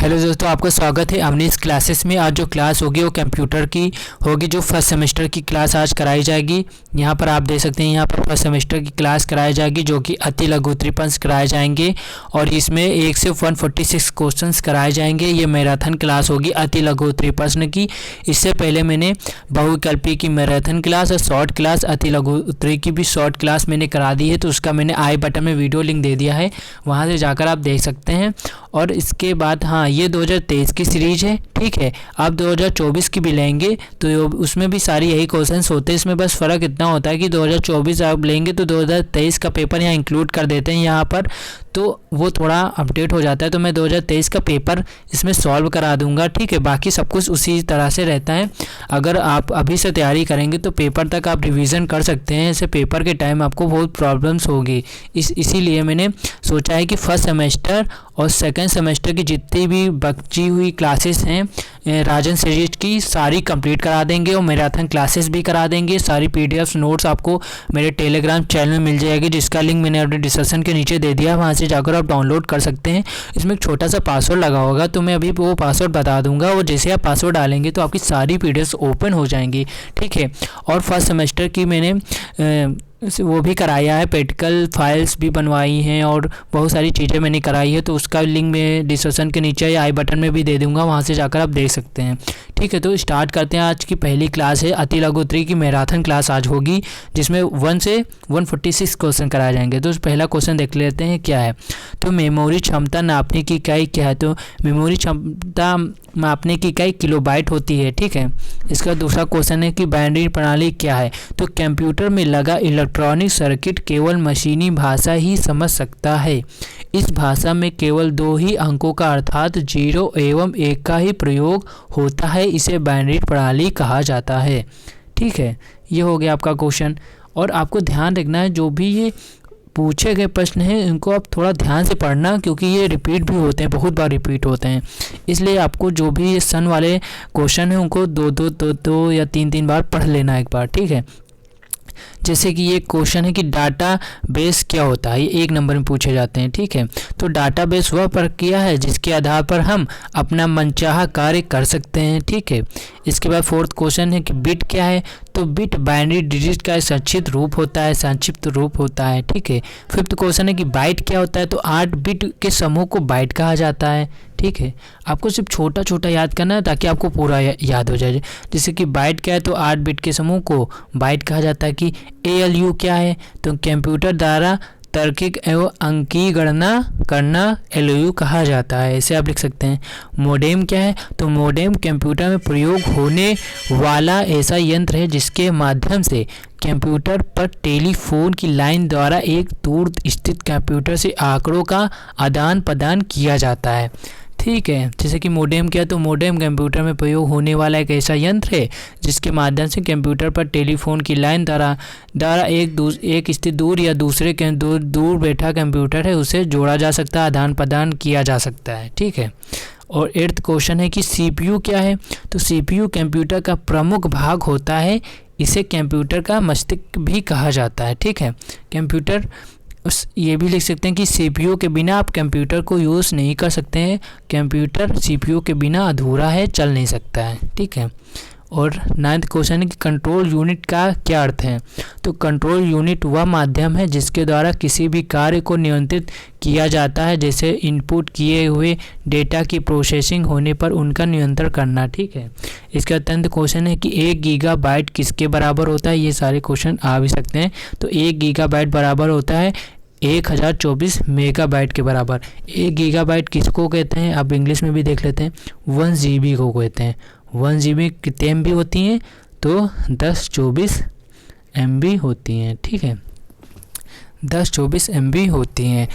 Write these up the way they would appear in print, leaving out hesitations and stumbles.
Hello दोस्तों, आपका स्वागत है अवनीश क्लासेस में। आज जो क्लास होगी वो कंप्यूटर की होगी। जो फर्स्ट सेमेस्टर की क्लास आज कराई जाएगी, यहाँ पर आप देख सकते हैं। यहाँ पर फर्स्ट सेमेस्टर की क्लास कराई जाएगी जो कि अति लघु त्रिपंच कराए जाएंगे और इसमें 1 से 146 क्वेश्चंस कराए जाएंगे। ये मैराथन क्लास होगी अति लघु त्रिपंच की। इससे पहले मैंने बहुविकल्पी की मैराथन क्लास और शॉर्ट क्लास अति लघु त्रि की भी शॉर्ट क्लास मैंने करा दी है, तो उसका मैंने आई बटन में वीडियो लिंक दे दिया है, वहाँ से जाकर आप देख सकते हैं। और इसके बाद हाँ, ये 2023 की सीरीज है, ठीक है। आप 2024 की भी लेंगे तो उसमें भी सारी यही क्वेश्चंस होते हैं। इसमें बस फ़र्क इतना होता है कि 2024 आप लेंगे तो 2023 का पेपर यहाँ इंक्लूड कर देते हैं यहाँ पर, तो वो थोड़ा अपडेट हो जाता है। तो मैं 2023 का पेपर इसमें सॉल्व करा दूंगा, ठीक है। बाकी सब कुछ उसी तरह से रहता है। अगर आप अभी से तैयारी करेंगे तो पेपर तक आप रिवीजन कर सकते हैं। ऐसे पेपर के टाइम आपको बहुत प्रॉब्लम्स होगी। इसीलिए मैंने सोचा है कि फर्स्ट सेमेस्टर और सेकंड सेमेस्टर की जितनी भी बची हुई क्लासेस हैं राजन सीरीज की सारी कंप्लीट करा देंगे और मैराथन क्लासेस भी करा देंगे। सारी पीडीएफ नोट्स आपको मेरे टेलीग्राम चैनल में मिल जाएगी, जिसका लिंक मैंने अपने डिस्क्रिप्शन के नीचे दे दिया। वहाँ से जाकर आप डाउनलोड कर सकते हैं। इसमें एक छोटा सा पासवर्ड लगा होगा, तो मैं अभी वो पासवर्ड बता दूंगा। वो जैसे आप पासवर्ड डालेंगे तो आपकी सारी पीडीएफ ओपन हो जाएंगी, ठीक है। और फर्स्ट सेमेस्टर की मैंने वो भी कराया है, प्रैक्टिकल फाइल्स भी बनवाई हैं और बहुत सारी चीज़ें मैंने कराई है, तो उसका लिंक मैं डिस्क्रिप्शन के नीचे या आई बटन में भी दे दूंगा, वहाँ से जाकर आप देख सकते हैं, ठीक है। तो स्टार्ट करते हैं। आज की पहली क्लास है अति लघु त्रि की मैराथन क्लास आज होगी, जिसमें 1 से 146 क्वेश्चन कराए जाएंगे। तो पहला क्वेश्चन देख लेते हैं क्या है। तो मेमोरी क्षमता नापने की इकाई क्या है। तो मेमोरी क्षमता मापने की इकाई किलोबाइट होती है, ठीक है। इसका दूसरा क्वेश्चन है कि बाइनरी प्रणाली क्या है। तो कंप्यूटर में लगा इलेक्ट्रॉनिक सर्किट केवल मशीनी भाषा ही समझ सकता है। इस भाषा में केवल 2 ही अंकों का अर्थात 0 एवं 1 का ही प्रयोग होता है। इसे बाइनरी प्रणाली कहा जाता है, ठीक है। ये हो गया आपका क्वेश्चन। और आपको ध्यान रखना है जो भी ये पूछे गए प्रश्न हैं इनको आप थोड़ा ध्यान से पढ़ना, क्योंकि ये रिपीट भी होते हैं, बहुत बार रिपीट होते हैं। इसलिए आपको जो भी ये सन वाले क्वेश्चन हैं उनको दो या तीन बार पढ़ लेना एक बार, ठीक है। जैसे कि ये क्वेश्चन है कि डाटा बेस क्या होता है, ये 1 नंबर में पूछे जाते हैं, ठीक है। तो डाटा बेस वह प्रक्रिया है जिसके आधार पर हम अपना मनचाहा कार्य कर सकते हैं, ठीक है। इसके बाद 4th क्वेश्चन है कि बिट क्या है। तो बिट बाइनरी डिजिट का संक्षिप्त रूप होता है, ठीक है। 5th क्वेश्चन है कि बाइट क्या होता है। तो 8 बिट के समूह को बाइट कहा जाता है, ठीक है। आपको सिर्फ छोटा छोटा याद करना है ताकि आपको पूरा याद हो जाए। जैसे कि बाइट क्या है, तो 8 बिट के समूह को बाइट कहा जाता है। कि ALU क्या है। तो कंप्यूटर द्वारा तार्किक एवं अंकीय गणना करना LU कहा जाता है, ऐसे आप लिख सकते हैं। मोडेम क्या है। तो मोडेम कंप्यूटर में प्रयोग होने वाला ऐसा यंत्र है जिसके माध्यम से कंप्यूटर पर टेलीफोन की लाइन द्वारा एक दूर स्थित कंप्यूटर से आंकड़ों का आदान प्रदान किया जाता है, ठीक है। जैसे कि मोडेम क्या है। तो मोडेम कंप्यूटर में प्रयोग होने वाला एक ऐसा यंत्र है जिसके माध्यम से कंप्यूटर पर टेलीफोन की लाइन द्वारा एक स्थित दूर या दूसरे दूर बैठा कंप्यूटर है उसे जोड़ा जा सकता है, आदान प्रदान किया जा सकता है, ठीक है। और 8th क्वेश्चन है कि CPU क्या है। तो CPU कंप्यूटर का प्रमुख भाग होता है। इसे कंप्यूटर का मस्तिष्क भी कहा जाता है, ठीक है। कंप्यूटर ये भी लिख सकते हैं कि CPU के बिना आप कंप्यूटर को यूज़ नहीं कर सकते हैं। कंप्यूटर CPU के बिना अधूरा है, चल नहीं सकता है, ठीक है। और 9th क्वेश्चन है कि कंट्रोल यूनिट का क्या अर्थ है। तो कंट्रोल यूनिट वह माध्यम है जिसके द्वारा किसी भी कार्य को नियंत्रित किया जाता है, जैसे इनपुट किए हुए डेटा की प्रोसेसिंग होने पर उनका नियंत्रण करना, ठीक है। इसका 10th क्वेश्चन है कि 1 गीगाबाइट किसके बराबर होता है। ये सारे क्वेश्चन आ भी सकते हैं। तो 1 गीगाबाइट बराबर होता है 1024 मेगाबाइट के बराबर। 1 गीगाबाइट किसको कहते हैं, आप इंग्लिश में भी देख लेते हैं, 1 GB को कहते हैं। 1 GB कितने MB होती हैं। तो 1024 MB होती हैं, ठीक है। 1024 MB होती हैं।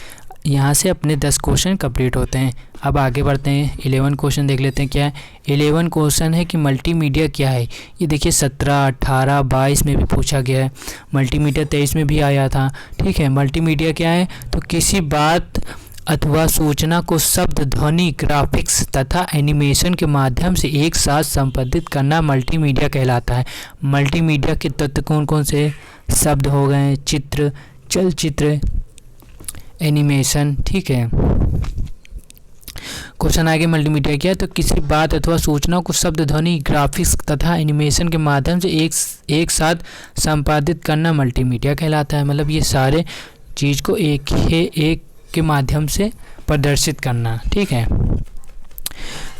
यहाँ से अपने 10 क्वेश्चन कंप्लीट होते हैं। अब आगे बढ़ते हैं, 11 क्वेश्चन देख लेते हैं क्या है। 11 क्वेश्चन है कि मल्टीमीडिया क्या है। ये देखिए 17, 18, 22 में भी पूछा गया है। मल्टीमीडिया 23 में भी आया था, ठीक है। मल्टीमीडिया क्या है। तो किसी बात अथवा सूचना को शब्द, ध्वनि, ग्राफिक्स तथा एनिमेशन के माध्यम से एक साथ संपादित करना मल्टीमीडिया कहलाता है। मल्टीमीडिया के तत्व कौन कौन से शब्द हो गए, चित्र, चलचित्र, एनिमेशन, ठीक है। क्वेश्चन आगे मल्टीमीडिया क्या है, तो किसी बात अथवा सूचना को शब्द, ध्वनि, ग्राफिक्स तथा एनिमेशन के माध्यम से एक साथ संपादित करना मल्टीमीडिया कहलाता है। मतलब ये सारे चीज़ को एक के माध्यम से प्रदर्शित करना। ठीक है।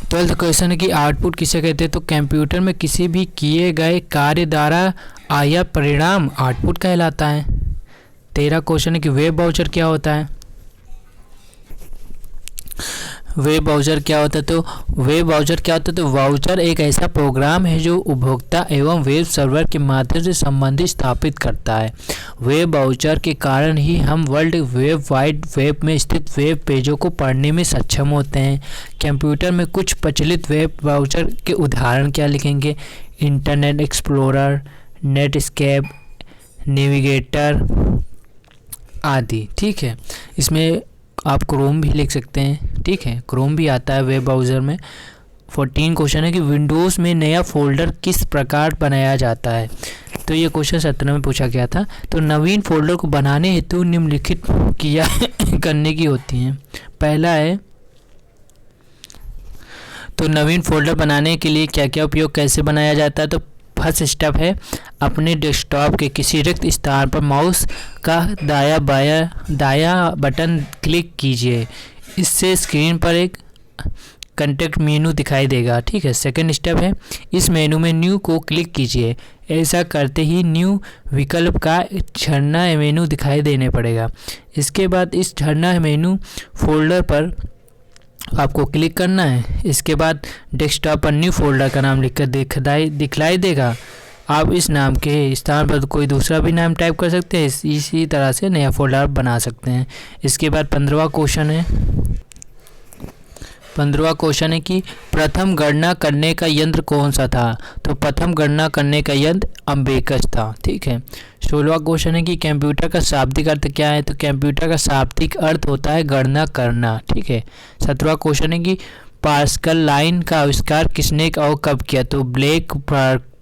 12th क्वेश्चन है कि आउटपुट किसे कहते हैं, तो कंप्यूटर में किसी भी किए गए कार्य द्वारा आया परिणाम आउटपुट कहलाता है। 13 क्वेश्चन है कि वेब ब्राउज़र क्या होता है। वेब ब्राउज़र क्या होता है, तो वेब ब्राउज़र क्या होता है, तो ब्राउज़र एक ऐसा प्रोग्राम है जो उपभोक्ता एवं वेब सर्वर के माध्यम से संबंध स्थापित करता है। वेब ब्राउज़र के कारण ही हम वर्ल्ड वाइड वेब में स्थित वेब पेजों को पढ़ने में सक्षम होते हैं। कंप्यूटर में कुछ प्रचलित वेब ब्राउज़र के उदाहरण क्या लिखेंगे, इंटरनेट एक्सप्लोरर, नेटस्केप, नेविगेटर आदि। ठीक है। इसमें आप क्रोम भी लिख सकते हैं। ठीक है, क्रोम भी आता है वेब ब्राउज़र में। 14 क्वेश्चन है कि विंडोज़ में नया फोल्डर किस प्रकार बनाया जाता है, तो ये क्वेश्चन 17 में पूछा गया था। तो नवीन फोल्डर को बनाने हेतु निम्नलिखित क्रिया करने की होती हैं। पहला है, तो नवीन फोल्डर बनाने के लिए क्या क्या उपयोग कैसे बनाया जाता है, तो फर्स्ट स्टेप है, अपने डेस्कटॉप के किसी रिक्त स्थान पर माउस का दाया बटन क्लिक कीजिए। इससे स्क्रीन पर एक कॉन्टेक्स्ट मेनू दिखाई देगा। ठीक है। सेकंड स्टेप है, इस मेनू में न्यू को क्लिक कीजिए। ऐसा करते ही न्यू विकल्प का झरना मेनू दिखाई देने पड़ेगा। इसके बाद इस झरना मेनू फोल्डर पर आपको क्लिक करना है। इसके बाद डेस्कटॉप पर न्यू फोल्डर का नाम लिखकर दिखलाई देगा। आप इस नाम के स्थान पर कोई दूसरा भी नाम टाइप कर सकते हैं। इसी तरह से नया फोल्डर बना सकते हैं। इसके बाद 15वां क्वेश्चन है। 15वां क्वेश्चन है कि प्रथम गणना करने का यंत्र कौन सा था, तो प्रथम गणना करने का यंत्र अम्बेकस था। ठीक है। 16वां क्वेश्चन है कि कंप्यूटर का शाब्दिक अर्थ क्या है, तो कंप्यूटर का शाब्दिक अर्थ होता है गणना करना। ठीक है। 17वां क्वेश्चन है कि पास्कल लाइन का आविष्कार किसने और कब किया, तो ब्लेक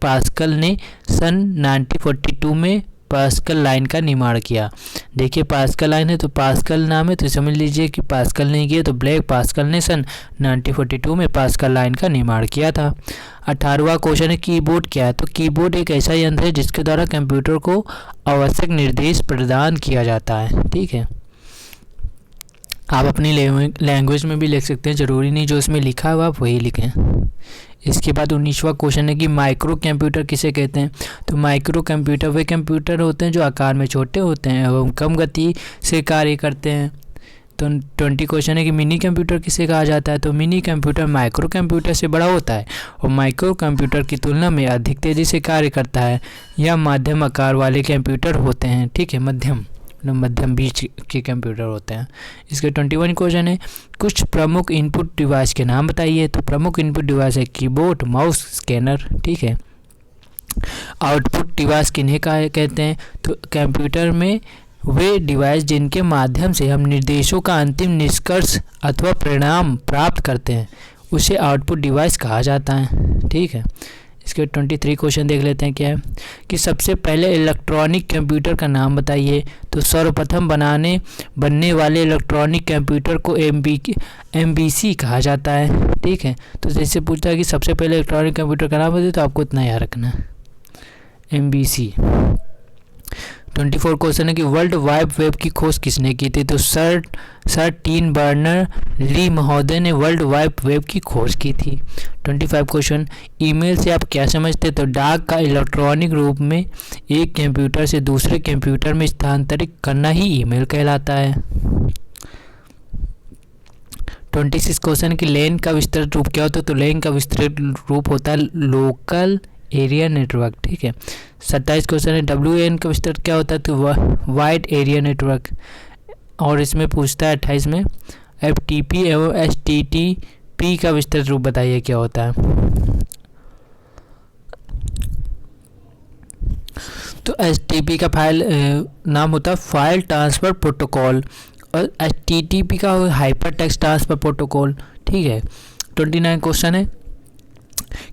पास्कल ने सन 1942 में पास्कल लाइन का निर्माण किया। देखिए पास्कल लाइन है तो पास्कल नाम है, तो समझ लीजिए कि पास्कल ने किया, तो ब्लेक पास्कल ने सन 1942 में पास्कल लाइन का निर्माण किया था। 18वां क्वेश्चन है कीबोर्ड क्या है, तो कीबोर्ड एक ऐसा यंत्र है जिसके द्वारा कंप्यूटर को आवश्यक निर्देश प्रदान किया जाता है। ठीक है। आप अपनी लैंग्वेज में भी लिख सकते हैं, ज़रूरी नहीं जो इसमें लिखा हुआ आप वही लिखें। इसके बाद 19वां क्वेश्चन है कि माइक्रो कंप्यूटर किसे कहते हैं, तो माइक्रो कंप्यूटर वे कंप्यूटर होते हैं जो आकार में छोटे होते हैं एवं कम गति से कार्य करते हैं। तो 20 क्वेश्चन है कि मिनी कंप्यूटर किसे कहा जाता है, तो मिनी कंप्यूटर माइक्रो कंप्यूटर से बड़ा होता है और माइक्रो कंप्यूटर की तुलना में अधिक तेज़ी से कार्य करता है। यह मध्यम आकार वाले कंप्यूटर होते हैं। ठीक है, मध्यम बीच के कंप्यूटर होते हैं। इसके 21 क्वेश्चन है कुछ प्रमुख इनपुट डिवाइस के नाम बताइए, तो प्रमुख इनपुट डिवाइस है कीबोर्ड, माउस, स्कैनर। ठीक है। आउटपुट डिवाइस किन्हें कहते हैं, तो कंप्यूटर में वे डिवाइस जिनके माध्यम से हम निर्देशों का अंतिम निष्कर्ष अथवा परिणाम प्राप्त करते हैं उसे आउटपुट डिवाइस कहा जाता है। ठीक है। इसके 23 क्वेश्चन देख लेते हैं क्या है कि सबसे पहले इलेक्ट्रॉनिक कंप्यूटर का नाम बताइए, तो सर्वप्रथम बनने वाले इलेक्ट्रॉनिक कंप्यूटर को MBC कहा जाता है। ठीक है। तो जैसे पूछता है कि सबसे पहले इलेक्ट्रॉनिक कंप्यूटर का नाम बताइए, तो आपको इतना याद रखना है, MBC। 24 क्वेश्चन है कि वर्ल्ड वाइड वेब की खोज किसने की थी, तो सर टीन बर्नर ली महोदय ने वर्ल्ड वाइड वेब की खोज की थी। 25 क्वेश्चन ईमेल से आप क्या समझते हैं, तो डाक का इलेक्ट्रॉनिक रूप में एक कंप्यूटर से दूसरे कंप्यूटर में स्थानांतरित करना ही ईमेल कहलाता है। 26 क्वेश्चन कि लैन का विस्तृत रूप क्या होता है, तो लैन का विस्तृत रूप होता है लोकल एरिया नेटवर्क। ठीक है। 27 क्वेश्चन है WAN का विस्तृत क्या होता है, तो वाइड एरिया नेटवर्क। और इसमें पूछता है 28 में FTP एवं HTTP का विस्तृत रूप बताइए क्या होता है। तो HTTP का नाम होता है फाइल ट्रांसफ़र प्रोटोकॉल और HTTP का हाइपर टेक्स्ट ट्रांसफ़र प्रोटोकॉल। ठीक है। 29 क्वेश्चन है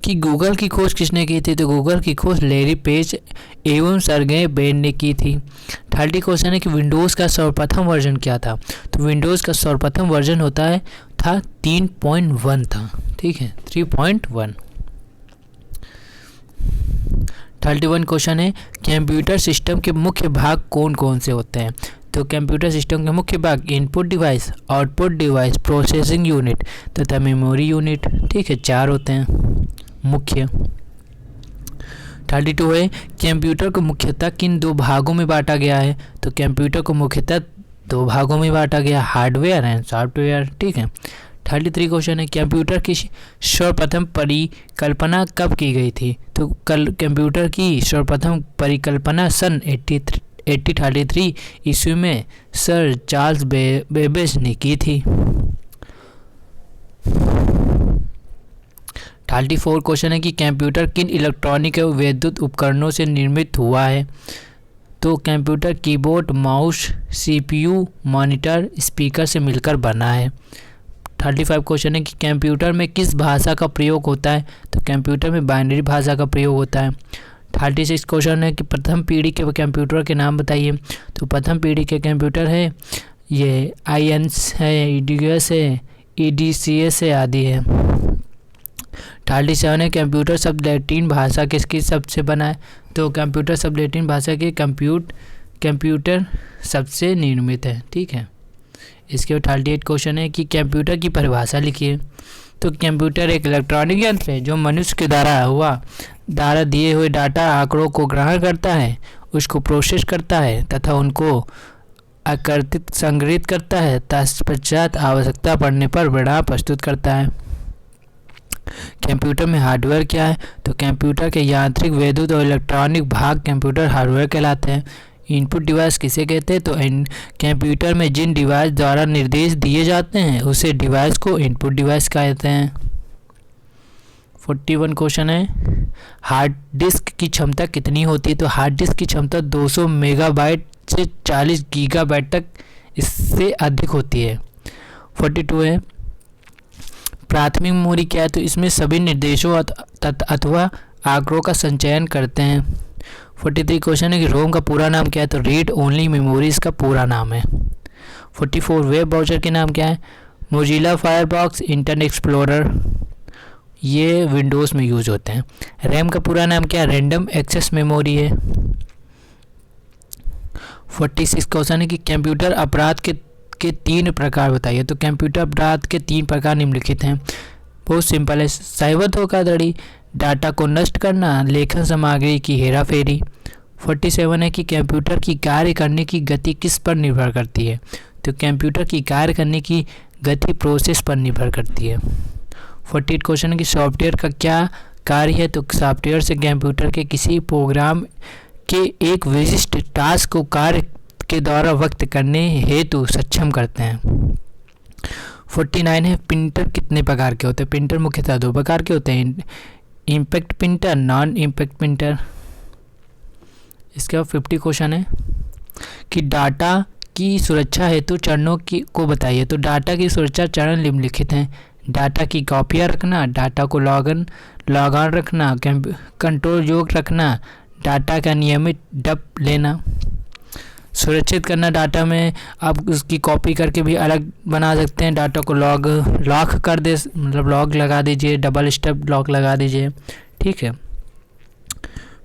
कि गूगल की खोज किसने की थी, तो गूगल की खोज लैरी पेज एवं सर्गेई ब्रिन ने की थी। 30 क्वेश्चन है कि विंडोज़ का सर्वप्रथम वर्जन क्या था, तो विंडोज़ का सर्वप्रथम वर्जन था 3.1 था, ठीक है, 3.1। 31 क्वेश्चन है कंप्यूटर सिस्टम के मुख्य भाग कौन कौन से होते हैं, तो कंप्यूटर सिस्टम के मुख्य भाग input device, output device, processing unit तथा मेमोरी यूनिट, ठीक है, 4 होते हैं मुख्य। 32 है कंप्यूटर को मुख्यतः किन 2 भागों में बांटा गया है, तो कंप्यूटर को मुख्यतः 2 भागों में बांटा गया, हार्डवेयर एंड सॉफ्टवेयर, ठीक है। 33 क्वेश्चन है कंप्यूटर की सर्वप्रथम परिकल्पना कब की गई थी, तो कंप्यूटर की सर्वप्रथम परिकल्पना सन 1833 ईस्वी में सर चार्ल्स बेबेज ने की थी। 34 क्वेश्चन है कि कंप्यूटर किन इलेक्ट्रॉनिक एवं विद्युत उपकरणों से निर्मित हुआ है, तो computer keyboard, mouse, CPU, monitor, speaker से मिलकर बना है। 35 क्वेश्चन है कि कंप्यूटर में किस भाषा का प्रयोग होता है, तो कंप्यूटर में बाइनरी भाषा का प्रयोग होता है। 36 क्वेश्चन है कि प्रथम पीढ़ी के कंप्यूटर के नाम बताइए, तो प्रथम पीढ़ी के कंप्यूटर है ये INC है, EDS है, EDCS है आदि है। 37 है कंप्यूटर शब्द लैटिन भाषा किसकी शब्द से बना है, तो कंप्यूटर शब्द लैटिन भाषा के कंप्यूटर शब्द से निर्मित है, ठीक है। इसके बाद 38 क्वेश्चन है कि कंप्यूटर की परिभाषा लिखिए, तो कंप्यूटर एक इलेक्ट्रॉनिक यंत्र है जो मनुष्य के द्वारा दिए हुए डाटा आंकड़ों को ग्रहण करता है, उसको प्रोसेस करता है तथा उनको आकृतित संग्रहित करता है, तत्पश्चात आवश्यकता पड़ने पर परिणाम प्रस्तुत करता है। कंप्यूटर में हार्डवेयर क्या है, तो कंप्यूटर के यांत्रिक, विद्युत और इलेक्ट्रॉनिक भाग कंप्यूटर हार्डवेयर कहलाते हैं। इनपुट डिवाइस किसे कहते हैं, तो कंप्यूटर में जिन डिवाइस द्वारा निर्देश दिए जाते हैं उसे डिवाइस को इनपुट डिवाइस कहते हैं। 41 क्वेश्चन है हार्ड डिस्क की क्षमता कितनी होती है, तो हार्ड डिस्क की क्षमता 200 मेगाबाइट से 40 गीगाबाइट तक इससे अधिक होती है। 42 है प्राथमिक मेमोरी क्या है, तो इसमें सभी निर्देशों अथवा आंकड़ों का संचयन करते हैं। 43 क्वेश्चन है कि रोम का पूरा नाम क्या है, तो रीड ओनली मेमोरी इसका पूरा नाम है। 44 वेब ब्राउज़र के नाम क्या है, मोजिला फायरफॉक्स, इंटरनेट एक्सप्लोरर, ये विंडोज़ में यूज होते हैं। रैम का पूरा नाम क्या है, रैंडम एक्सेस मेमोरी है। 46 क्वेश्चन है कि कंप्यूटर अपराध के 3 प्रकार बताइए, तो कंप्यूटर अपराध के 3 प्रकार निम्नलिखित हैं। बहुत सिंपल है, साइबर धोखाधड़ी, डाटा को नष्ट करना, लेखन सामग्री की हेराफेरी। 47 है कि कंप्यूटर की कार्य करने की गति किस पर निर्भर करती है, तो कंप्यूटर की कार्य करने की गति प्रोसेस पर निर्भर करती है। 48 क्वेश्चन है कि सॉफ्टवेयर का क्या कार्य है, तो सॉफ्टवेयर से कंप्यूटर के किसी प्रोग्राम के एक विशिष्ट टास्क को कार्य के द्वारा व्यक्त करने हेतु सक्षम करते हैं। 49 है प्रिंटर कितने प्रकार के होते हैं, प्रिंटर मुख्यतः 2 प्रकार के होते हैं, impact printer, non impact printer. इसके बाद 50 क्वेश्चन है कि डाटा की सुरक्षा हेतु चरणों को बताइए, तो डाटा की सुरक्षा चरण निम्नलिखित हैं। डाटा की कॉपियाँ रखना, डाटा को लॉग ऑन रखना, कंट्रोल योग्य रखना, डाटा का नियमित डंप लेना, सुरक्षित करना। डाटा में आप उसकी कॉपी करके भी अलग बना सकते हैं, डाटा को लॉक कर दे, मतलब लॉक लगा दीजिए, डबल स्टेप लॉक लगा दीजिए, ठीक है।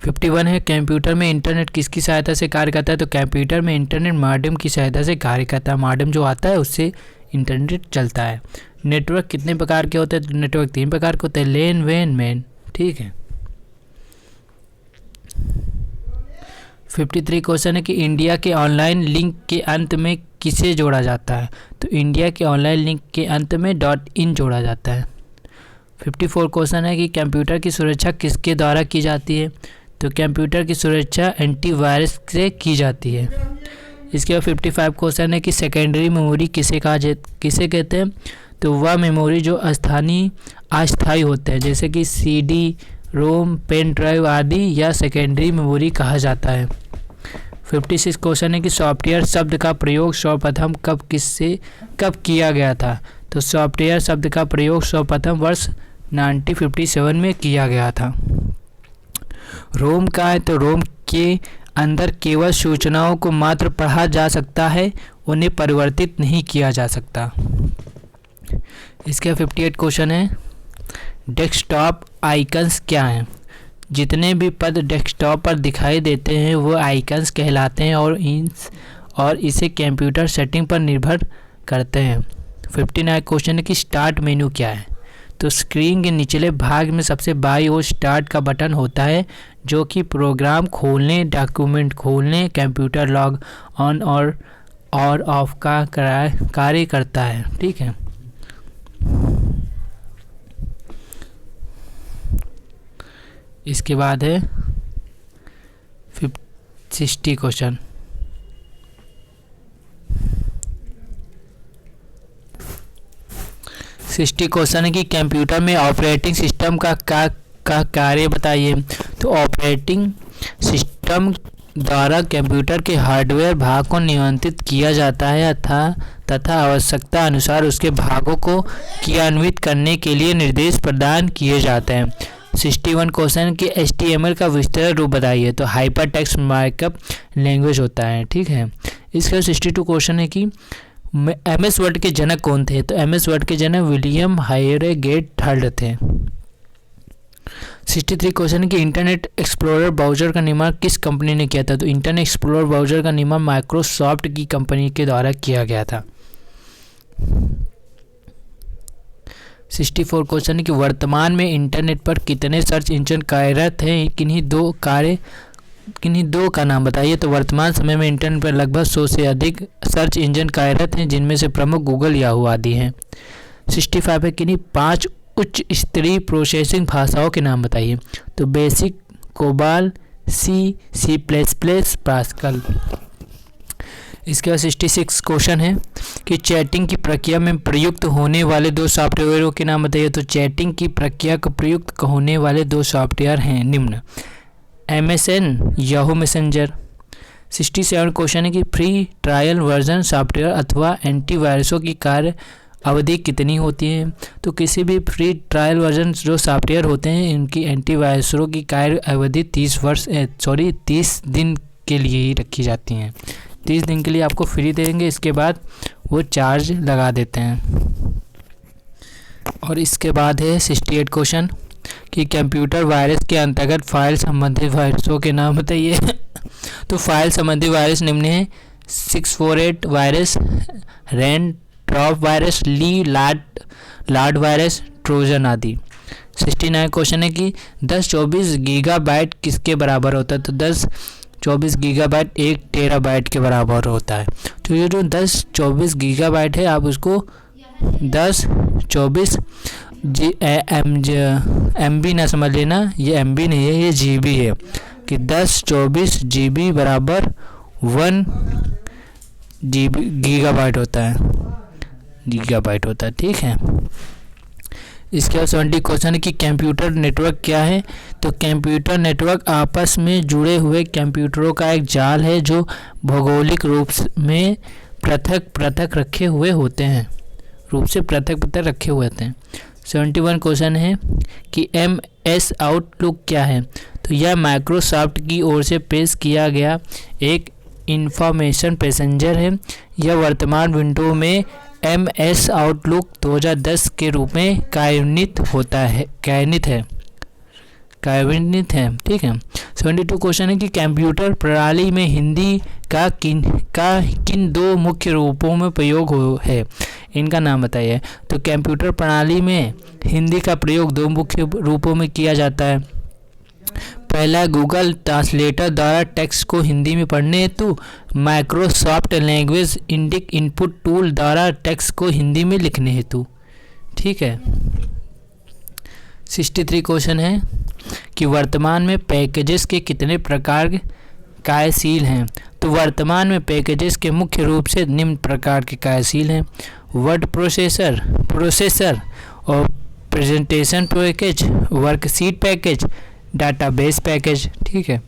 51 है कंप्यूटर में इंटरनेट किसकी सहायता से कार्य करता है, तो कंप्यूटर में इंटरनेट मॉडेम की सहायता से कार्य करता है, मॉडेम जो आता है उससे इंटरनेट चलता है। नेटवर्क कितने प्रकार के होते हैं, तो नेटवर्क 3 प्रकार के होते हैं, लेन, वैन, मैन, ठीक है। 53 क्वेश्चन है कि इंडिया के ऑनलाइन लिंक के अंत में किसे जोड़ा जाता है, तो इंडिया के ऑनलाइन लिंक के अंत में .in जोड़ा जाता है। 54 क्वेश्चन है कि कंप्यूटर की सुरक्षा किसके द्वारा की जाती है, तो कंप्यूटर की सुरक्षा एंटीवायरस से की जाती है। इसके बाद 55 क्वेश्चन है कि सेकेंडरी मेमोरी किसे कहते हैं, तो वह मेमोरी जो अस्थायी होते हैं, जैसे कि CD, रोम, पेन ड्राइव आदि या सेकेंडरी मेमोरी कहा जाता है। 56 क्वेश्चन है कि सॉफ्टवेयर शब्द का प्रयोग सर्वप्रथम कब किया गया था, तो सॉफ्टवेयर शब्द का प्रयोग सर्वप्रथम वर्ष 1957 में किया गया था। रोम का है तो रोम के अंदर केवल सूचनाओं को मात्र पढ़ा जा सकता है, उन्हें परिवर्तित नहीं किया जा सकता। इसका 58 क्वेश्चन है, डेस्कटॉप आइकन्स क्या हैं? जितने भी पद डेस्कटॉप पर दिखाई देते हैं वो आइकन्स कहलाते हैं और इसे कंप्यूटर सेटिंग पर निर्भर करते हैं। 59 क्वेश्चन है कि स्टार्ट मेनू क्या है? तो स्क्रीन के निचले भाग में सबसे बाईं ओर स्टार्ट का बटन होता है, जो कि प्रोग्राम खोलने, डॉक्यूमेंट खोलने, कंप्यूटर लॉग ऑन और ऑफ का कार्य करता है। ठीक है। इसके बाद है 60 क्वेश्चन। क्वेश्चन है कि कंप्यूटर में ऑपरेटिंग सिस्टम का कार्य बताइए। तो ऑपरेटिंग सिस्टम द्वारा कंप्यूटर के हार्डवेयर भाग को नियंत्रित किया जाता है तथा आवश्यकता अनुसार उसके भागों को क्रियान्वित करने के लिए निर्देश प्रदान किए जाते हैं। 61 क्वेश्चन कि HTML का विस्तृत रूप बताइए। तो हाइपर टेक्स्ट मार्कअप लैंग्वेज होता है। ठीक है। इसका 62 क्वेश्चन है कि MS वर्ड के जनक कौन थे? तो MS वर्ड के जनक विलियम हायरेगेट थर्ड थे। 63 क्वेश्चन है कि इंटरनेट एक्सप्लोरर ब्राउज़र का निर्माण किस कंपनी ने किया था? तो इंटरनेट एक्सप्लोरर ब्राउज़र का निर्माण माइक्रोसॉफ्ट की कंपनी के द्वारा किया गया था। 64 क्वेश्चन है कि वर्तमान में इंटरनेट पर कितने सर्च इंजन कार्यरत हैं? किन्हीं दो का नाम बताइए। तो वर्तमान समय में इंटरनेट पर लगभग 100 से अधिक सर्च इंजन कार्यरत हैं, जिनमें से प्रमुख गूगल, याहू आदि हैं। 65 है किन्हीं 5 उच्च स्तरीय प्रोसेसिंग भाषाओं के नाम बताइए। तो बेसिक, कोबाल, C++, पास्कल। इसके बाद 66 क्वेश्चन है कि चैटिंग की प्रक्रिया में प्रयुक्त होने वाले 2 सॉफ्टवेयरों के नाम बताइए। तो चैटिंग की प्रक्रिया को प्रयुक्त होने वाले 2 सॉफ्टवेयर हैं निम्न: MSN, याहू मैसेंजर। 67 क्वेश्चन है कि फ्री ट्रायल वर्जन सॉफ्टवेयर अथवा एंटीवायरसों की कार्य अवधि कितनी होती है? तो किसी भी फ्री ट्रायल वर्जन जो सॉफ्टवेयर होते हैं, इनकी एंटीवायरसों की कार्य अवधि 30 दिन के लिए ही रखी जाती हैं। 30 दिन के लिए आपको फ्री देंगे, इसके बाद वो चार्ज लगा देते हैं। और इसके बाद है 68 क्वेश्चन कि कंप्यूटर वायरस के अंतर्गत फाइल संबंधी वायरसों के नाम बताइए। तो फाइल संबंधी वायरस निम्न है: 648 वायरस, रैन ट्रॉप वायरस, ली लार्ड वायरस, ट्रोजन आदि। 69 क्वेश्चन है कि 1024 गीगाबाइट किसके बराबर होता है? तो 1024 गीगाबाइट 1 टेराबाइट के बराबर होता है। तो ये जो 1024 गीगाबाइट है, आप उसको 1024 MB ना समझ लेना, ये MB नहीं है, ये GB है, कि 1024 GB बराबर 1 गीगाबाइट होता है। ठीक है। इसके बाद 70 क्वेश्चन है कि कंप्यूटर नेटवर्क क्या है? तो कंप्यूटर नेटवर्क आपस में जुड़े हुए कंप्यूटरों का एक जाल है जो भौगोलिक रूप में पृथक रखे हुए होते हैं। 71 क्वेश्चन है कि MS आउटलुक क्या है? तो यह माइक्रोसॉफ्ट की ओर से पेश किया गया एक इंफॉर्मेशन पैसेंजर है। यह वर्तमान विंडो में MS आउटलुक 2010 के रूप में कार्यान्वित है। ठीक है। 72 क्वेश्चन है कि कंप्यूटर प्रणाली में हिंदी का किन 2 मुख्य रूपों में प्रयोग है? इनका नाम बताइए। तो कंप्यूटर प्रणाली में हिंदी का प्रयोग 2 मुख्य रूपों में किया जाता है। पहला, गूगल ट्रांसलेटर द्वारा टेक्स्ट को हिंदी में पढ़ने हेतु, Microsoft language Indic input tool द्वारा टेक्स्ट को हिंदी में लिखने हेतु। ठीक है। 63 क्वेश्चन है कि वर्तमान में पैकेजेस के कितने प्रकार कार्यशील हैं? तो वर्तमान में पैकेजेस के मुख्य रूप से निम्न प्रकार के कार्यशील हैं: वर्ड प्रोसेसर और presentation package, worksheet package, database package. ठीक है।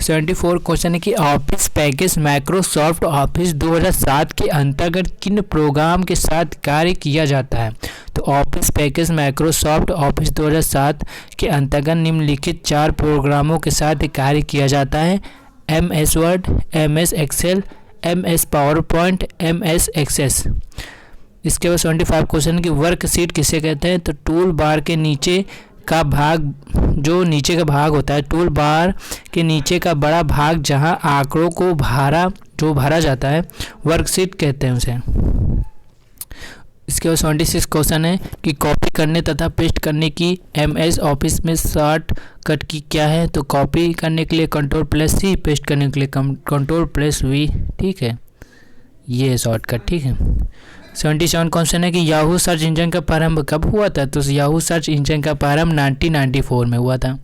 74 क्वेश्चन है कि ऑफिस पैकेज माइक्रोसॉफ्ट ऑफिस 2007 के अंतर्गत किन प्रोग्राम के साथ कार्य किया जाता है। तो ऑफिस पैकेज माइक्रोसॉफ्ट ऑफिस 2007 के अंतर्गत निम्नलिखित 4 प्रोग्रामों के साथ कार्य किया जाता है। MS Word, MS Excel, MS PowerPoint, MS Access. इसके बाद 75 क्वेश्चन की वर्कशीट किसे कहते हैं। तो टूल बार के नीचे का भाग, जो नीचे का भाग होता है, टूल बार के नीचे का बड़ा भाग जहां आंकड़ों को भरा जाता है, वर्कशीट कहते हैं उसे। इसके बाद 76 क्वेश्चन है कि कॉपी करने तथा पेस्ट करने की MS ऑफिस में शॉर्टकट की क्या है। तो कॉपी करने के लिए Ctrl+C, पेस्ट करने के लिए Ctrl+V। ठीक है, ये है शॉर्टकट। ठीक है। 77 क्वेश्चन है कि याहू सर्च इंजन का प्रारंभ कब हुआ था। तो याहू सर्च इंजन का प्रारंभ 1994 में हुआ था।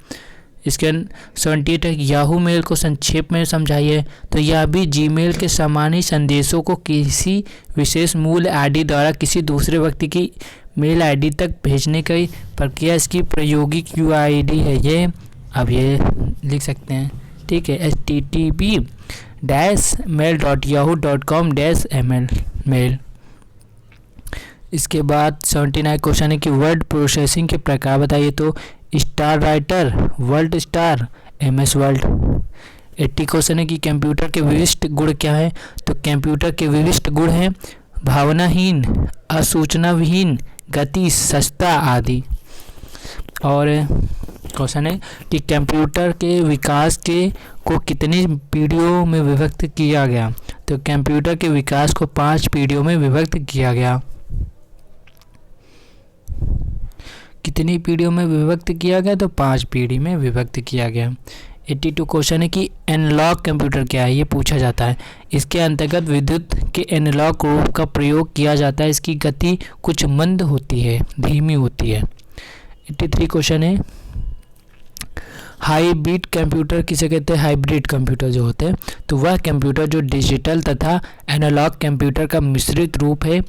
इसके 78 है कि याहू मेल को संक्षेप में समझाइए। तो यह भी जीमेल के समान ही संदेशों को किसी विशेष मूल आईडी द्वारा किसी दूसरे व्यक्ति की मेल आईडी तक भेजने की प्रक्रिया, इसकी प्रायोगिक UID है। ये अब ये लिख सकते हैं। ठीक है, http://mail.yahoo.com/ml। इसके बाद 79 क्वेश्चन है कि वर्ड प्रोसेसिंग के प्रकार बताइए। तो star writer, word star, MS word. 80 question है कि कंप्यूटर के विशिष्ट गुण क्या है। तो कंप्यूटर के विशिष्ट गुण हैं भावनाहीन, असूचनाविहीन, गति, सस्ता आदि। और क्वेश्चन है कि कंप्यूटर के विकास को कितनी पीढ़ियों में विभक्त किया गया। तो कंप्यूटर के विकास को 5 पीढ़ियों में विभक्त किया गया। कितनी पीढ़ियों में विभक्त किया गया। तो 5 पीढ़ी में विभक्त किया गया। 82 क्वेश्चन है कि एनालॉग कंप्यूटर क्या है, ये पूछा जाता है। इसके अंतर्गत विद्युत के एनालॉग रूप का प्रयोग किया जाता है। इसकी गति कुछ मंद होती है, धीमी होती है। 83 क्वेश्चन है हाइब्रिड कंप्यूटर किसे कहते हैं। हाइब्रिड कंप्यूटर जो होते हैं, तो वह कंप्यूटर जो डिजिटल तथा एनालॉग कंप्यूटर का मिश्रित रूप है।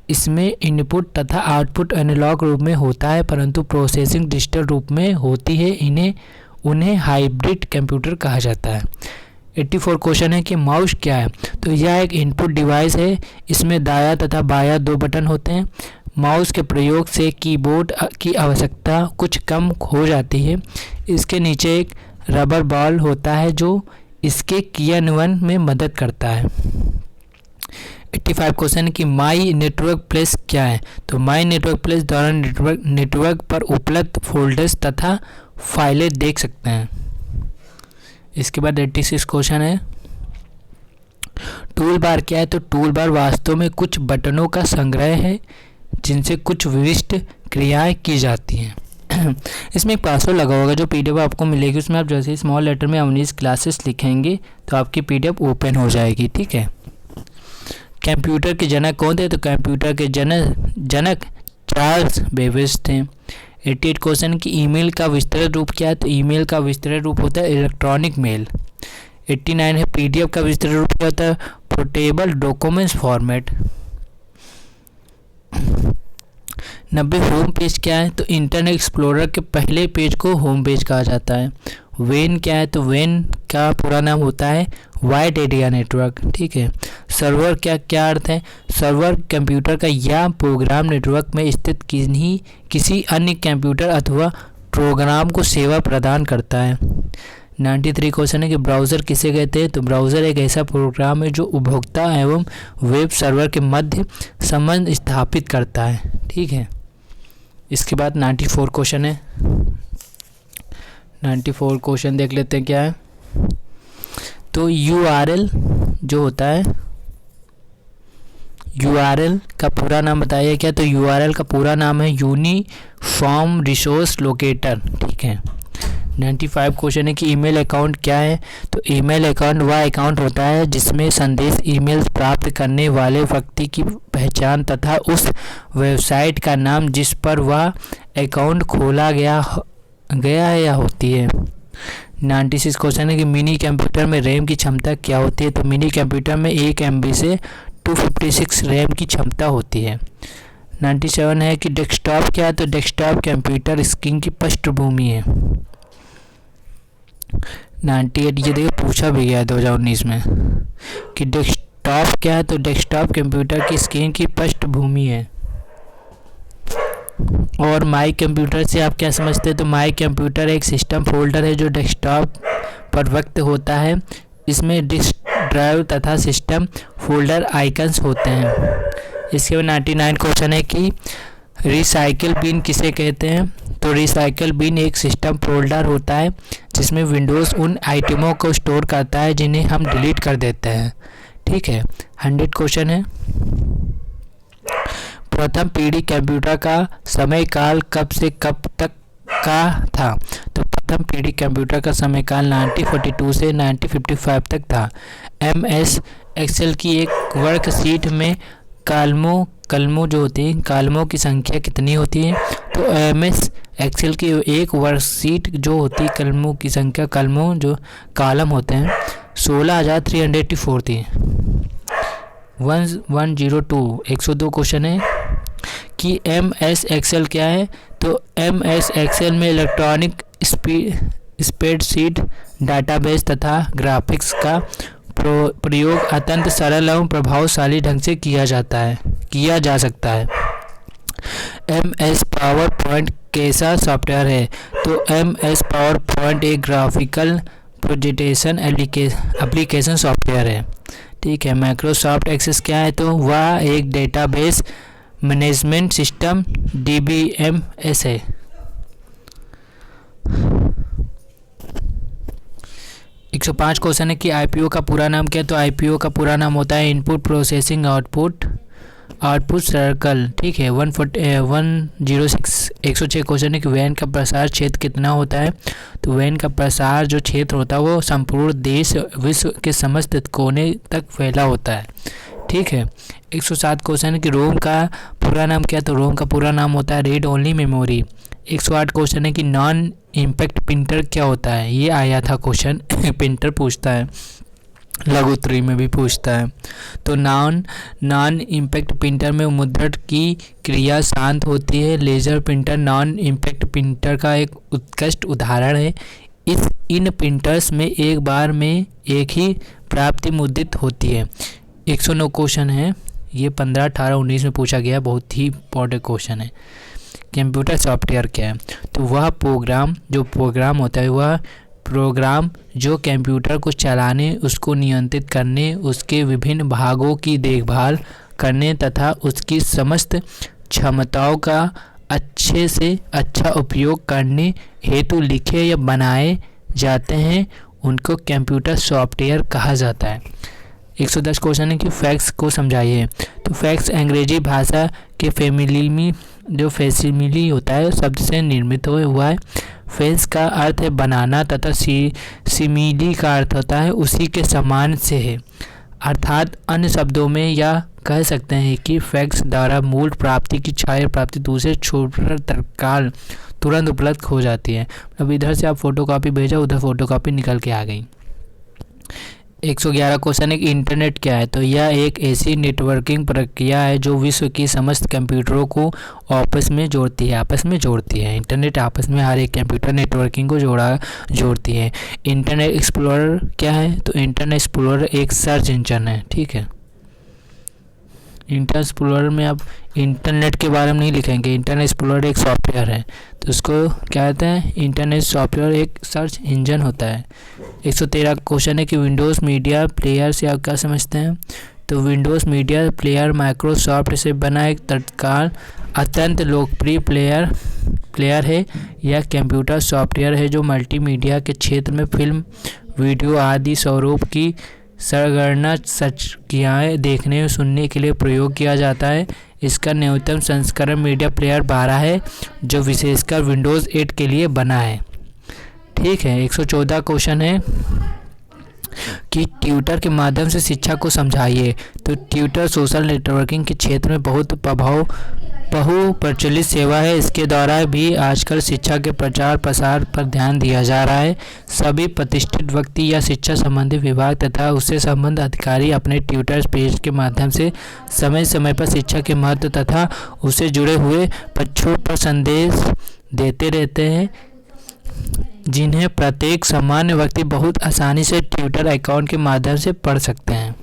इसमें इनपुट तथा आउटपुट एनालॉग रूप में होता है, परंतु प्रोसेसिंग डिजिटल रूप में होती है। उन्हें हाइब्रिड कंप्यूटर कहा जाता है। 84 क्वेश्चन है कि माउस क्या है। तो यह एक इनपुट डिवाइस है। इसमें दायां तथा बायां 2 बटन होते हैं। माउस के प्रयोग से कीबोर्ड की आवश्यकता कुछ कम हो जाती है। इसके नीचे एक रबर बॉल होता है जो इसके क्रियान्वयन में मदद करता है। 85 क्वेश्चन कि माई नेटवर्क प्लेस क्या है। तो माई नेटवर्क प्लेस द्वारा नेटवर्क पर उपलब्ध फोल्डर्स तथा फाइलें देख सकते हैं। इसके बाद 86 क्वेश्चन है टूल बार क्या है। तो टूल बार वास्तव में कुछ बटनों का संग्रह है जिनसे कुछ विशिष्ट क्रियाएं की जाती हैं। इसमें एक पासवर्ड लगा होगा जो PDF आपको मिलेगी। उसमें आप जैसे स्मॉल लेटर में अवनीश क्लासेस लिखेंगे तो आपकी PDF ओपन हो जाएगी। ठीक है। कंप्यूटर के जनक कौन थे। तो कंप्यूटर के जनक चार्ल्स बेबेज थे। 88 क्वेश्चन कि ईमेल का विस्तृत रूप क्या है। तो ईमेल का विस्तृत रूप होता है इलेक्ट्रॉनिक मेल। 89 है PDF का विस्तृत रूप क्या होता है। Portable documents format. 90 home page क्या है। तो इंटरनेट एक्सप्लोरर के पहले पेज को होम पेज कहा जाता है। वेन क्या है। तो वेन का पूरा नाम होता है वाइड एरिया नेटवर्क। ठीक है। सर्वर क्या अर्थ है। सर्वर कंप्यूटर का या प्रोग्राम नेटवर्क में स्थित किसी अन्य कंप्यूटर अथवा प्रोग्राम को सेवा प्रदान करता है। 93 क्वेश्चन है कि ब्राउज़र किसे कहते हैं। तो ब्राउज़र एक ऐसा प्रोग्राम है जो उपभोक्ता एवं वेब सर्वर के मध्य संबंध स्थापित करता है। ठीक है। इसके बाद 94 क्वेश्चन है। 94 क्वेश्चन देख लेते हैं क्या है। तो URL जो होता है, URL का पूरा नाम बताइए क्या। तो URL का पूरा नाम है यूनिफॉर्म रिसोर्स लोकेटर। ठीक है। 95 क्वेश्चन है कि ईमेल अकाउंट क्या है। तो ईमेल अकाउंट वह अकाउंट होता है जिसमें संदेश ईमेल प्राप्त करने वाले व्यक्ति की पहचान तथा उस वेबसाइट का नाम जिस पर वह अकाउंट खोला गया है या होती है। 96 क्वेश्चन है कि मिनी कंप्यूटर में रैम की क्षमता क्या होती है। तो मिनी कंप्यूटर में 1 MB से 256 रैम की क्षमता होती है। 97 है कि डेस्कटॉप क्या है। तो डेस्कटॉप कंप्यूटर स्क्रीन की पृष्ठभूमि है। 98 ये देखिए पूछा भी गया है 2019 में कि डेस्कटॉप क्या है। तो डेस्कटॉप कंप्यूटर की स्क्रीन की पृष्ठभूमि है। और माई कंप्यूटर से आप क्या समझते हैं? तो माई कंप्यूटर एक सिस्टम फोल्डर है जो डेस्कटॉप पर व्यक्त होता है। इसमें डिस्क ड्राइव तथा सिस्टम फोल्डर आइकन्स होते हैं। इसके बाद 99 क्वेश्चन है कि रिसाइकिल बिन किसे कहते हैं? तो रिसाइकिल बिन एक सिस्टम फोल्डर होता है जिसमें विंडोज़ उन आइटमों को स्टोर करता है जिन्हें हम डिलीट कर देते हैं। ठीक है। 100 क्वेश्चन है। प्रथम पीढ़ी कंप्यूटर का समय काल कब से कब तक का था? तो प्रथम पीढ़ी कंप्यूटर का समय काल 1942 से 1955 तक था। MS एक्सेल की एक वर्कशीट में कलमों जो होती हैं, कॉलमों की संख्या कितनी होती है? तो MS एक्सेल की एक वर्कशीट जो होती है, कलमों की संख्या, कलमों जो कॉलम होते हैं 16,384 थी। 102 102 क्वेश्चन है कि MS एक्सेल क्या है? तो MS एक्सेल में इलेक्ट्रॉनिक स्प्रेडशीट, डाटाबेस तथा ग्राफिक्स का प्रयोग अत्यंत सरल एवं प्रभावशाली ढंग से किया जा सकता है। MS पावर पॉइंट कैसा सॉफ्टवेयर है? तो MS पावर पॉइंट एक ग्राफिकल प्रेजेंटेशन एप्लीकेशन सॉफ्टवेयर है। ठीक है। माइक्रोसॉफ्ट एक्सेस क्या है? तो वह एक डेटाबेस मैनेजमेंट सिस्टम DBMS है। एक 105 क्वेश्चन है कि IPO का पूरा नाम क्या है? तो IPO का पूरा नाम होता है इनपुट प्रोसेसिंग आउटपुट सर्कल। ठीक है। 106 106 क्वेश्चन है कि वैन का प्रसार क्षेत्र कितना होता है? तो वैन का प्रसार जो क्षेत्र होता है वो संपूर्ण देश विश्व के समस्त कोने तक फैला होता है। ठीक है। 107 क्वेश्चन है कि रोम का पूरा नाम क्या है? तो रोम का पूरा नाम होता है रीड ओनली मेमोरी। 108 क्वेश्चन है कि नॉन इम्पैक्ट प्रिंटर क्या होता है? ये आया था क्वेश्चन प्रिंटर पूछता है, लघुत्तरी में भी पूछता है। तो नॉन इम्पैक्ट प्रिंटर में मुद्रण की क्रिया शांत होती है। Laser printer non impact printer का एक उत्कृष्ट उदाहरण है। इन प्रिंटर्स में एक बार में एक ही प्राप्ति मुद्रित होती है। 109 क्वेश्चन है, ये 15, 18, 19 में पूछा गया, बहुत ही इंपॉर्टेंट क्वेश्चन है। कंप्यूटर सॉफ्टवेयर क्या है? तो वह प्रोग्राम होता है, वह प्रोग्राम जो कंप्यूटर को चलाने, उसको नियंत्रित करने, उसके विभिन्न भागों की देखभाल करने तथा उसकी समस्त क्षमताओं का अच्छे से अच्छा उपयोग करने हेतु लिखे या बनाए जाते हैं, उनको कंप्यूटर सॉफ्टवेयर कहा जाता है। 110 क्वेश्चन है कि फैक्स को समझाइए। तो फैक्स अंग्रेजी भाषा के फैमिली में जो फैसिमिली होता है शब्द से निर्मित हुआ है। फैक्स का अर्थ है बनाना तथा सिमिली का अर्थ होता है उसी के समान से है। अर्थात अन्य शब्दों में यह कह सकते हैं कि फैक्स द्वारा मूल प्राप्ति की छाया प्राप्ति दूसरे छोटे तत्काल तुरंत उपलब्ध हो जाती है। अब इधर से आप फोटोकॉपी भेजा, उधर फोटोकॉपी निकल के आ गई। 111 क्वेश्चन है कि इंटरनेट क्या है? तो यह एक ऐसी नेटवर्किंग प्रक्रिया है जो विश्व की समस्त कंप्यूटरों को आपस में जोड़ती है। इंटरनेट आपस में हर एक कंप्यूटर नेटवर्किंग को जोड़ती है। इंटरनेट एक्सप्लोरर क्या है? तो इंटरनेट एक्सप्लोरर एक सर्च इंजन है। ठीक है। इंटरनेट एक्सप्लोरर में आप इंटरनेट के बारे में नहीं लिखेंगे, इंटरनेट एक्सप्लोरर एक सॉफ्टवेयर है, तो उसको क्या कहते हैं? इंटरनेट सॉफ्टवेयर एक सर्च इंजन होता है। 113 क्वेश्चन है कि विंडोज़ मीडिया प्लेयर से आप क्या समझते हैं? तो विंडोज़ मीडिया प्लेयर माइक्रोसॉफ्ट से बना एक तत्काल अत्यंत लोकप्रिय प्लेयर है। यह कंप्यूटर सॉफ्टवेयर है जो मल्टीमीडिया के क्षेत्र में फिल्म, वीडियो आदि स्वरूप की सरगर्म संचिकाएँ देखने सुनने के लिए प्रयोग किया जाता है। इसका न्यूनतम संस्करण मीडिया प्लेयर 12 है जो विशेषकर विंडोज़ 8 के लिए बना है। ठीक है। 114 क्वेश्चन है कि ट्विटर के माध्यम से शिक्षा को समझाइए। तो ट्विटर सोशल नेटवर्किंग के क्षेत्र में बहुत बहुप्रचलित सेवा है। इसके द्वारा भी आजकल शिक्षा के प्रचार प्रसार पर ध्यान दिया जा रहा है। सभी प्रतिष्ठित व्यक्ति या शिक्षा संबंधी विभाग तथा उससे संबंधित अधिकारी अपने ट्विटर पेज के माध्यम से समय समय पर शिक्षा के महत्व तथा उससे जुड़े हुए पक्षों पर संदेश देते रहते हैं। जिन्हें प्रत्येक सामान्य व्यक्ति बहुत आसानी से ट्विटर अकाउंट के माध्यम से पढ़ सकते हैं।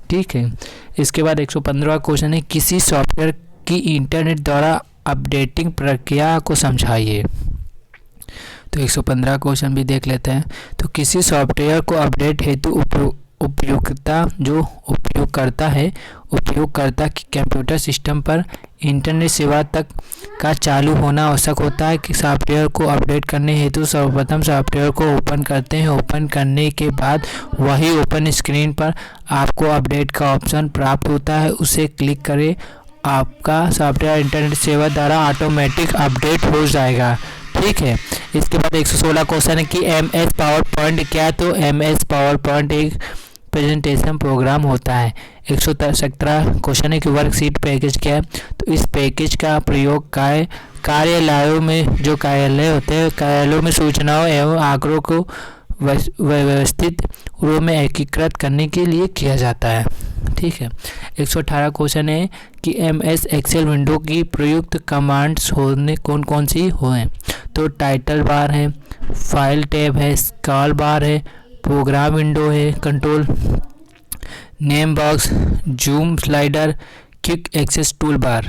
ठीक है। इसके बाद 115वां क्वेश्चन है, किसी सॉफ्टवेयर की इंटरनेट द्वारा अपडेटिंग प्रक्रिया को समझाइए। तो 115 क्वेश्चन भी देख लेते हैं। तो किसी सॉफ्टवेयर को अपडेट हेतु उपयोगकर्ता की कंप्यूटर सिस्टम पर इंटरनेट सेवा तक का चालू होना आवश्यक होता है। कि सॉफ्टवेयर को अपडेट करने हेतु सर्वप्रथम सॉफ्टवेयर को ओपन करते हैं। ओपन करने के बाद वही ओपन स्क्रीन पर आपको अपडेट का ऑप्शन प्राप्त होता है, उसे क्लिक करें। आपका सॉफ्टवेयर इंटरनेट सेवा द्वारा ऑटोमेटिक अपडेट हो जाएगा। ठीक है। इसके बाद 116 क्वेश्चन है कि MS पावर पॉइंट क्या है। तो MS पावर पॉइंट एक प्रेजेंटेशन प्रोग्राम होता है। 117 क्वेश्चन है कि वर्कशीट पैकेज क्या है। तो इस पैकेज का प्रयोग कार्यालयों में, जो कार्यालय होते हैं, कार्यालयों में सूचनाओं एवं आंकड़ों को व्यवस्थित रूप में एकीकृत करने के लिए किया जाता है। ठीक है। 118 क्वेश्चन है कि MS एक्सेल विंडो की प्रयुक्त कमांड्स होने कौन कौन सी हैं। तो टाइटल बार है, फाइल टैब है, स्क्रॉल बार है, प्रोग्राम विंडो है, control name box, zoom slider, quick access tool bar.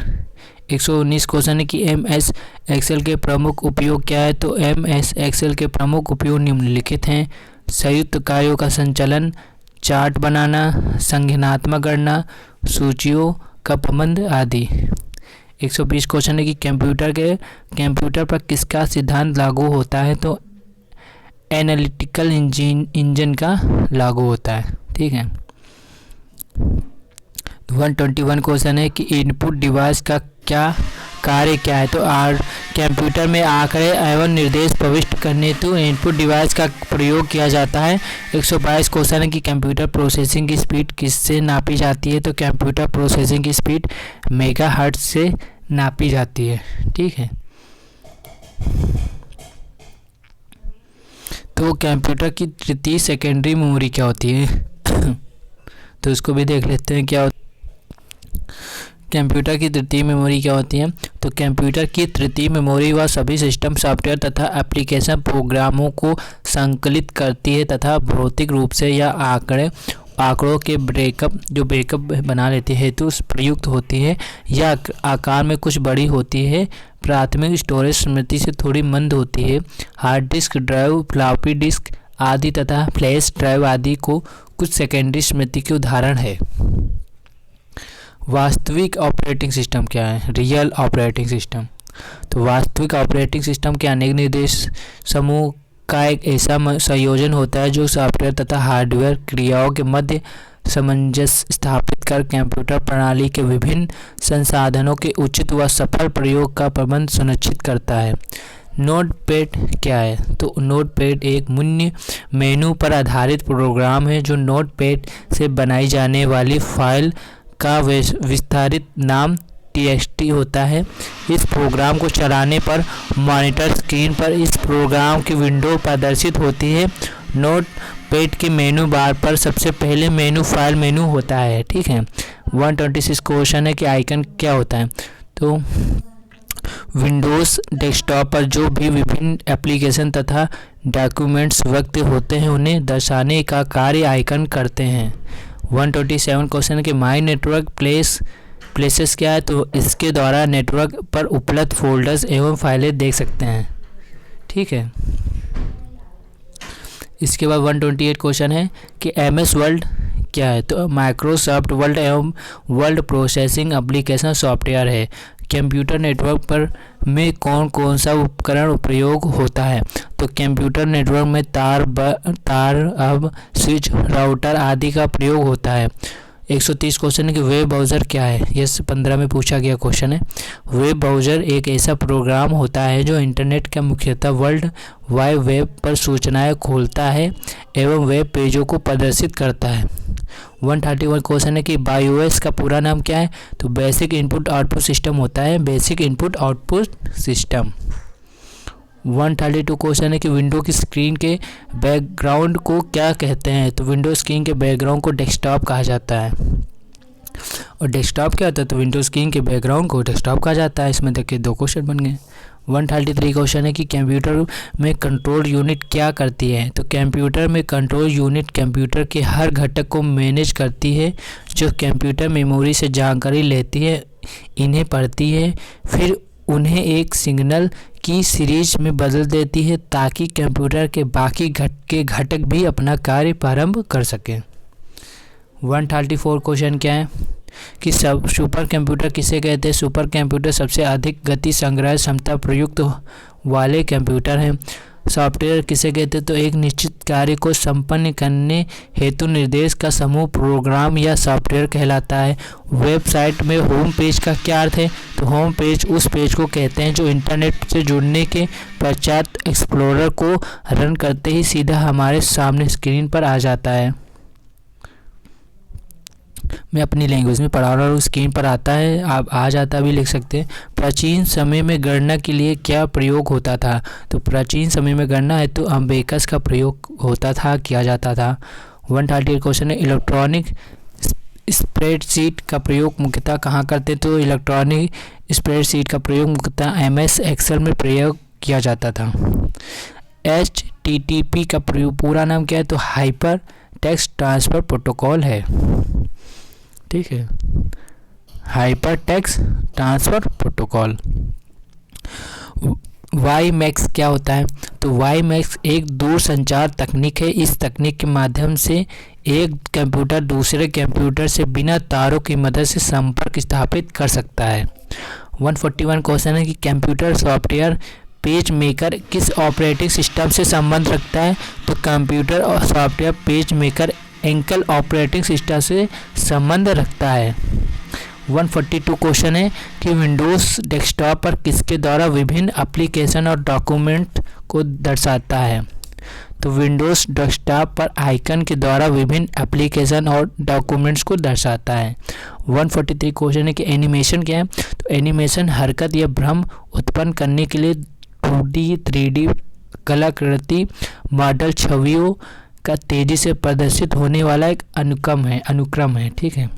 119 question है कि MS एक्सेल के प्रमुख उपयोग क्या है। तो MS एक्सेल के प्रमुख उपयोग निम्नलिखित हैं: संयुक्त कार्यों का संचालन, चार्ट बनाना, संगणनात्मक गणना, सूचियों का प्रबंध आदि। 120 क्वेश्चन है कि कंप्यूटर पर किसका सिद्धांत लागू होता है। तो एनालिटिकल इंजन का लागू होता है। ठीक है। 121 क्वेश्चन है कि इनपुट डिवाइस का कार्य क्या है। तो कंप्यूटर में आंकड़े एवं निर्देश प्रविष्ट करने हेतु इनपुट डिवाइस का प्रयोग किया जाता है। 122 क्वेश्चन है कि कंप्यूटर प्रोसेसिंग की स्पीड किससे नापी जाती है। तो कंप्यूटर प्रोसेसिंग की स्पीड मेगाहर्ट्ज से नापी जाती है। ठीक है। तो कंप्यूटर की तृतीय सेकेंडरी मेमोरी क्या होती है। तो इसको भी देख लेते हैं क्या होता है। कंप्यूटर की तृतीय मेमोरी क्या होती है। तो कंप्यूटर की तृतीय मेमोरी वह सभी सिस्टम सॉफ्टवेयर तथा एप्लीकेशन प्रोग्रामों को संकलित करती है तथा भौतिक रूप से यह आंकड़ों के बैकअप बना लेती है हेतु प्रयुक्त होती है। यह आकार में कुछ बड़ी होती है, प्राथमिक स्टोरेज स्मृति से थोड़ी मंद होती है। Hard disk drive, floppy disk आदि तथा फ्लैश ड्राइव आदि को कुछ सेकेंडरी स्मृति के उदाहरण है। वास्तविक ऑपरेटिंग सिस्टम क्या है। Real operating system. तो वास्तविक ऑपरेटिंग सिस्टम के अनेक निर्देश समूह का एक ऐसा संयोजन होता है जो सॉफ्टवेयर तथा हार्डवेयर क्रियाओं के मध्य सामंजस्य स्थापित कर कंप्यूटर प्रणाली के विभिन्न संसाधनों के उचित व सफल प्रयोग का प्रबंध सुनिश्चित करता है। नोटपैड क्या है। तो नोटपैड एक मेनू पर आधारित प्रोग्राम है जो नोटपैड से बनाई जाने वाली फाइल का विस्तारित नाम TXT होता है। इस प्रोग्राम को चलाने पर मॉनिटर स्क्रीन पर इस प्रोग्राम की विंडो प्रदर्शित होती है। नोटपैड के मेनू बार पर सबसे पहले मेनू फाइल मेनू होता है। ठीक है। 126 क्वेश्चन है कि आइकन क्या होता है। तो विंडोज़ डेस्कटॉप पर जो भी विभिन्न एप्लीकेशन तथा डॉक्यूमेंट्स व्यक्त होते हैं उन्हें दर्शाने का कार्य आइकन करते हैं। 127 क्वेश्चन है कि माई नेटवर्क प्लेसेस क्या है। तो इसके द्वारा नेटवर्क पर उपलब्ध फोल्डर्स एवं फाइलें देख सकते हैं। ठीक है। इसके बाद 128 क्वेश्चन है कि MS वर्ड क्या है। तो माइक्रोसॉफ्ट वर्ड एवं वर्ड प्रोसेसिंग एप्लीकेशन सॉफ्टवेयर है। कंप्यूटर नेटवर्क पर में कौन सा उपकरण उपयोग होता है। तो कंप्यूटर नेटवर्क में तार अब स्विच राउटर आदि का प्रयोग होता है। 130 क्वेश्चन है कि वेब ब्राउज़र क्या है। ये 15 में पूछा गया क्वेश्चन है। वेब ब्राउज़र एक ऐसा प्रोग्राम होता है जो इंटरनेट का मुख्यतः वर्ल्ड वाइड वेब पर सूचनाएं खोलता है एवं वेब पेजों को प्रदर्शित करता है। 131 क्वेश्चन है कि BIOS का पूरा नाम क्या है। तो बेसिक इनपुट आउटपुट सिस्टम होता है। Basic input output system. 132 question है कि विंडो की स्क्रीन के बैकग्राउंड को क्या कहते हैं। तो विंडो स्क्रीन के बैकग्राउंड को डेस्कटॉप कहा जाता है। और डेस्कटॉप क्या होता है। तो विंडो स्क्रीन के बैकग्राउंड को डेस्कटॉप कहा जाता है। इसमें देखिए 2 क्वेश्चन बन गए। 133 क्वेश्चन है कि कंप्यूटर में कंट्रोल यूनिट क्या करती है। तो कंप्यूटर में कंट्रोल यूनिट कंप्यूटर के हर घटक को मैनेज करती है, जो कंप्यूटर मेमोरी से जानकारी लेती है, इन्हें पढ़ती है, फिर उन्हें एक सिग्नल की सीरीज में बदल देती है ताकि कंप्यूटर के बाकी घटक भी अपना कार्य प्रारंभ कर सकें। 134 क्वेश्चन क्या है कि सुपर कंप्यूटर किसे कहते हैं। सुपर कंप्यूटर सबसे अधिक गति संग्रह क्षमता प्रयुक्त वाले कंप्यूटर हैं। सॉफ्टवेयर किसे कहते हैं, तो एक निश्चित कार्य को संपन्न करने हेतु निर्देश का समूह प्रोग्राम या सॉफ्टवेयर कहलाता है। वेबसाइट में होम पेज का क्या अर्थ है, तो होम पेज उस पेज को कहते हैं जो इंटरनेट से जुड़ने के पश्चात एक्सप्लोरर को रन करते ही सीधा हमारे सामने स्क्रीन पर आ जाता है। मैं अपनी लैंग्वेज में पढ़ा रहा हूँ, स्क्रीन पर आता है, आप आ जाता भी लिख सकते हैं। प्राचीन समय में गणना के लिए क्या प्रयोग होता था, तो प्राचीन समय में गणना है तो अबेकस का प्रयोग होता था, किया जाता था। 138 क्वेश्चन है इलेक्ट्रॉनिक स्प्रेडशीट का प्रयोग मुख्यतः कहाँ करते हैं, तो इलेक्ट्रॉनिक स्प्रेडशीट का प्रयोग मुख्यतः MS एक्सेल में प्रयोग किया जाता था। HTTP का पूरा नाम क्या है, तो हाइपर टेक्स्ट ट्रांसफ़र प्रोटोकॉल है। ठीक है, hyper text transfer protocol. WiMAX क्या होता है, तो WiMAX एक दूरसंचार तकनीक है। इस तकनीक के माध्यम से एक कंप्यूटर दूसरे कंप्यूटर से बिना तारों की मदद से संपर्क स्थापित कर सकता है। 141 क्वेश्चन है कि कंप्यूटर सॉफ्टवेयर पेज मेकर किस ऑपरेटिंग सिस्टम से संबंध रखता है, तो कंप्यूटर और software page maker ankle operating system से संबंध रखता है। 142 क्वेश्चन है कि विंडोज़ डेस्कटॉप पर किसके द्वारा विभिन्न एप्लीकेशन और डॉक्यूमेंट को दर्शाता है, तो विंडोज़ डेस्कटॉप पर आइकन के द्वारा विभिन्न एप्लीकेशन और डॉक्यूमेंट्स को दर्शाता है। 143 क्वेश्चन है कि एनिमेशन क्या है, तो एनिमेशन हरकत या भ्रम उत्पन्न करने के लिए 2D 3D कलाकृति मॉडल छवियों का तेजी से प्रदर्शित होने वाला एक अनुक्रम है। ठीक है।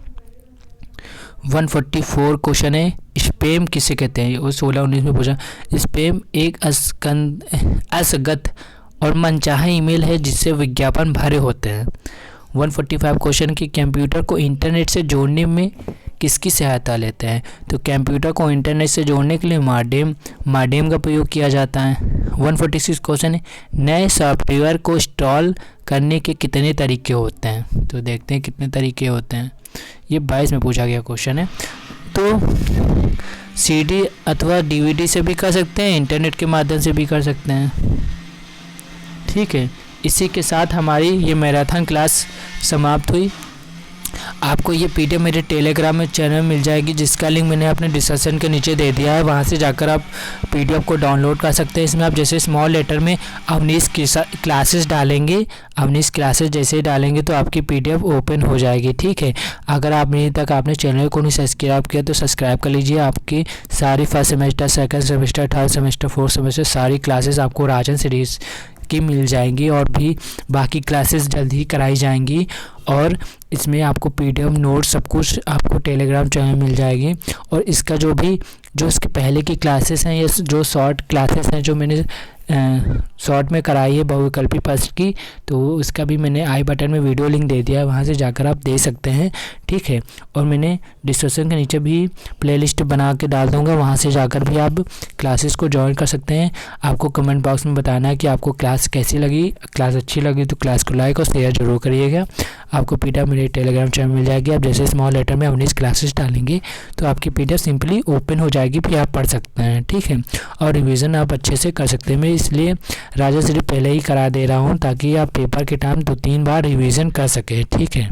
144 क्वेश्चन है स्पैम किसे कहते हैं, वो 16-19 में पूछा। स्पैम एक असंगत और मनचाहा ईमेल है जिससे विज्ञापन भरे होते हैं। 145 क्वेश्चन कि कंप्यूटर को इंटरनेट से जोड़ने में किसकी सहायता लेते हैं, तो कंप्यूटर को इंटरनेट से जोड़ने के लिए मॉडेम का प्रयोग किया जाता है। 146 क्वेश्चन है नए सॉफ्टवेयर को इंस्टॉल करने के कितने तरीके होते हैं, तो देखते हैं कितने तरीके होते हैं। ये 22 में पूछा गया क्वेश्चन है। तो CD अथवा DVD से भी कर सकते हैं, इंटरनेट के माध्यम से भी कर सकते हैं। ठीक है, इसी के साथ हमारी ये मैराथन क्लास समाप्त हुई। आपको ये PDF मेरे टेलीग्राम में चैनल मिल जाएगी, जिसका लिंक मैंने अपने डिस्क्रिप्शन के नीचे दे दिया है। वहाँ से जाकर आप PDF को डाउनलोड कर सकते हैं। इसमें आप जैसे स्मॉल लेटर में अवनीश क्लासेस डालेंगे, अवनीश क्लासेस जैसे ही डालेंगे तो आपकी PDF ओपन हो जाएगी। ठीक है, अगर अभी तक आपने चैनल को नहीं सब्सक्राइब किया तो सब्सक्राइब कर लीजिए। आपकी सारी first semester, second semester, third semester, fourth semester सारी क्लासेस आपको राजन सीरीज़ की मिल जाएंगी और भी बाकी क्लासेस जल्द ही कराई जाएंगी। और इसमें आपको PDF नोट्स सब कुछ आपको टेलीग्राम चैनल मिल जाएगी। और इसका जो इसके पहले की क्लासेस हैं, ये जो शॉर्ट क्लासेस हैं जो मैंने शॉर्ट में कराई है बहुविकल्पी प्रश्न की, तो उसका भी मैंने आई बटन में वीडियो लिंक दे दिया है, वहाँ से जाकर आप दे सकते हैं। ठीक है, और मैंने डिस्क्रिप्शन के नीचे भी प्लेलिस्ट बना के डाल दूँगा, वहाँ से जाकर भी आप क्लासेस को ज्वाइन कर सकते हैं। आपको कमेंट बॉक्स में बताना है कि आपको क्लास कैसी लगी। क्लास अच्छी लगी तो क्लास को लाइक और शेयर जरूर करिएगा। आपको PDF मेरे टेलीग्राम चैनल मिल जाएगी। आप जैसे स्मॉल लेटर में 19 क्लासेस डालेंगे तो आपकी PDF सिंपली ओपन हो जाएगी, फिर आप पढ़ सकते हैं। ठीक है, और रिवीजन आप अच्छे से कर सकते हैं। मैं इसलिए राजा सिर्फ पहले ही करा दे रहा हूँ ताकि आप पेपर के टाइम 2-3 बार रिवीजन कर सकें। ठीक है।